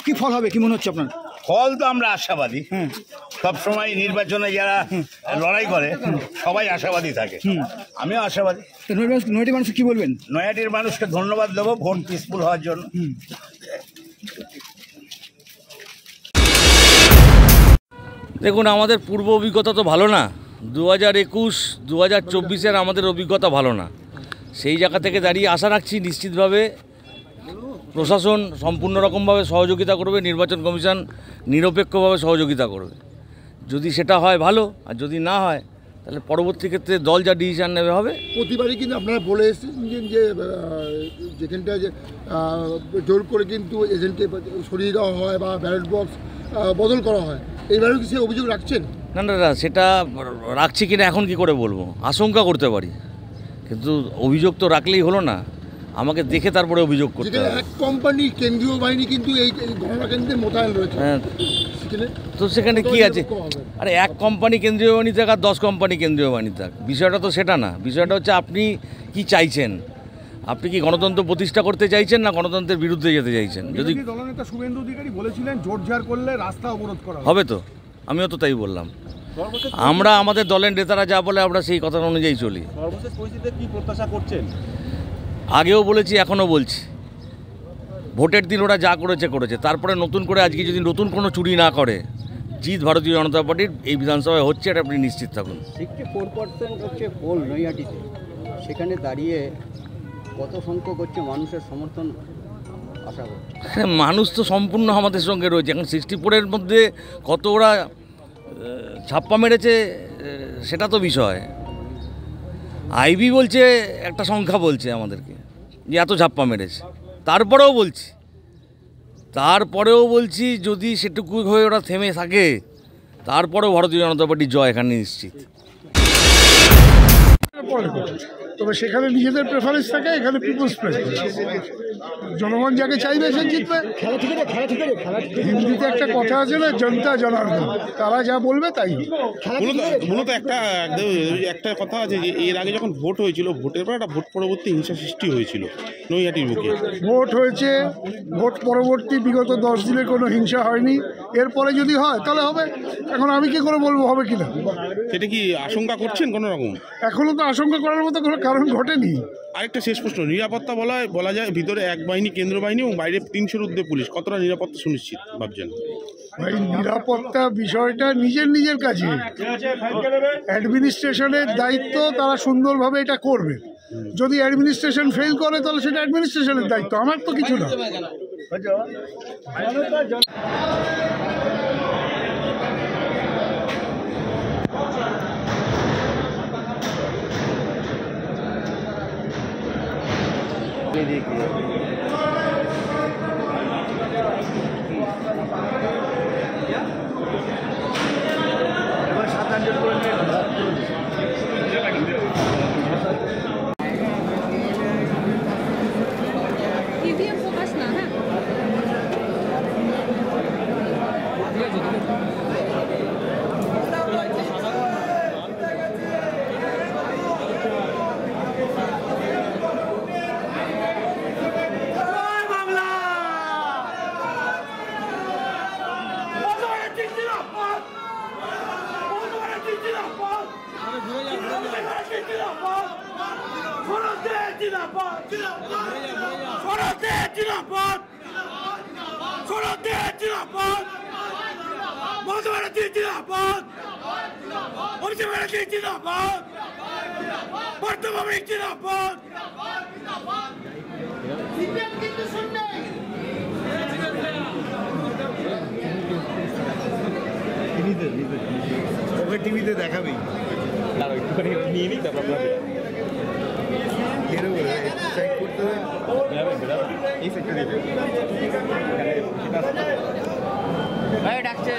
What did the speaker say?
কি ফল হবে, কি মনে হচ্ছে আপনার? ফল তো আমরা আশাবাদী, সব সময় নির্বাচনে যারা লড়াই করে সবাই আশাবাদী থাকে, আমিও আশাবাদী। নয়াটির মানুষ কি বলবেন? নয়াটির মানুষকে ধন্যবাদ দেবো ভোট পিসফুল হওয়ার জন্য। দেখুন, আমাদের পূর্ব অভিজ্ঞতা তো ভালো না। 2021, 2024-এর আমাদের অভিজ্ঞতা ভালো না। সেই জায়গা থেকে দাঁড়িয়ে আশা রাখছি নিশ্চিতভাবে প্রশাসন সম্পূর্ণ রকমভাবে সহযোগিতা করবে, নির্বাচন কমিশন নিরপেক্ষভাবে সহযোগিতা করবে। যদি সেটা হয় ভালো, আর যদি না হয় তাহলে পরবর্তী ক্ষেত্রে দল যা ডিসিশন নেবে হবে। প্রতিবারই কিন্তু আপনারা বলে এসেছেন যে যেখানটায় যে জোর করে কিন্তু এজেন্টকে সরিয়ে দেওয়া হয় বা ব্যালট বক্স বদল করা হয়, এইবারেও কি সে অভিযোগ রাখছেন? না না, সেটা রাখছি কিনা এখন কি করে বলবো, আশঙ্কা করতে পারি, কিন্তু অভিযোগ তো রাখলেই হলো না, আমাকে দেখে তারপরে অভিযোগ করতে হবে। এক কোম্পানি কেন্দ্রীয় বাহিনী কিন্তু এই গণনা কেন্দ্রে মোতায়েন রয়েছে, হ্যাঁ, তো সেখানে কি আছে? আরে এক কোম্পানি কেন্দ্রীয় বাহিনী থাক আর 10 কোম্পানি কেন্দ্রীয় বাহিনী থাক, বিষয়টা তো সেটা না। বিষয়টা হচ্ছে আপনি কি চাইছেন, আপনি কি গণতন্ত্র প্রতিষ্ঠা করতে চাইছেন না গণতন্ত্রের বিরুদ্ধে যেতে চাইছেন? যদি দলনেতা শুভেন্দু অধিকারী বলেছিলেন জোরজার করলে রাস্তা অবরোধ করা হবে, তো আমিও তো তাই বললাম। আমরা আমাদের দলের নেতারা যা বলে আমরা সেই কথা অনুযায়ী চলি। সর্বশেষ পরিস্থিতিতে কি প্রত্যাশা করছেন? আগেও বলেছি, এখনও বলছি, ভোটের দিন ওরা যা করেছে, তারপরে নতুন করে আজকে যদি নতুন কোনো চুরি না করে, জিত ভারতীয় জনতা পার্টির এই বিধানসভায় হচ্ছে, এটা আপনি নিশ্চিত থাকুন। 64% হচ্ছে পোল নৈহাটিতে, সেখানে দাঁড়িয়ে কত সংখ্যক হচ্ছে মানুষের সমর্থন আশা করছে? মানুষ তো সম্পূর্ণ আমাদের সঙ্গে রয়েছে। এখন 64-এর মধ্যে কত ওরা ছাপ্পা মেরেছে সেটা তো বিষয়। আইবি বলছে একটা সংখ্যা, বলছে আমাদেরকে যে এত ছাপ্পা মেরেছে, তারপরেও বলছি যদি সেটুকু হয়ে ওরা থেমে থাকে, তারপরেও ভারতীয় জনতা পার্টির জয় এখানে নিশ্চিত। তবে সেখানে নিজেদের প্রেফারেন্স থাকে, এখানে পিপলস প্রেফারেন্স। জনগণ যাকে চাইবে সে জিতবে। হিন্দিতে একটা কথা আছে না, জনতা জনার্দন, তারা যা বলবে তাই। মূলত একটা কথা আছে যে এর আগে যখন ভোট হয়েছিল, ভোটের পর একটা ভোট পরবর্তী হিংসা সৃষ্টি হয়েছিল নৈহাটির বুকে। ভোট হয়েছে, ভোট পরবর্তী বিগত 10 দিনে কোনো হিংসা হয়নি। এরপরে যদি হয় তাহলে হবে। এখন আমি কি করে বলবো হবে কিনা? সেটা কি আশঙ্কা করছেন কোনো রকম? এখনো তো আশঙ্কা করার মতো কোনো কারণ ঘটেনি। আরেকটা শেষ প্রশ্ন, নিরাপত্তা বলা যায় ভিতরে এক বাহিনী কেন্দ্র বাহিনী এবং বাইরে 300-র ঊর্ধ্বে পুলিশ, কতটা নিরাপত্তা সুনিশ্চিত ভাবছেন? ভাই, নিরাপত্তা বিষয়টা নিজের কাছে, অ্যাডমিনিস্ট্রেশনের দায়িত্ব, তারা সুন্দরভাবে এটা করবে। যদি অ্যাডমিনিস্ট্রেশন ফেল করে তাহলে সেটা অ্যাডমিনিস্ট্রেশনের দায়িত্ব, আমার তো কিছু না। টিভিতে দেখাবেই, নিয়ে নিই তারপর এই সেক্টরে ডাকছে।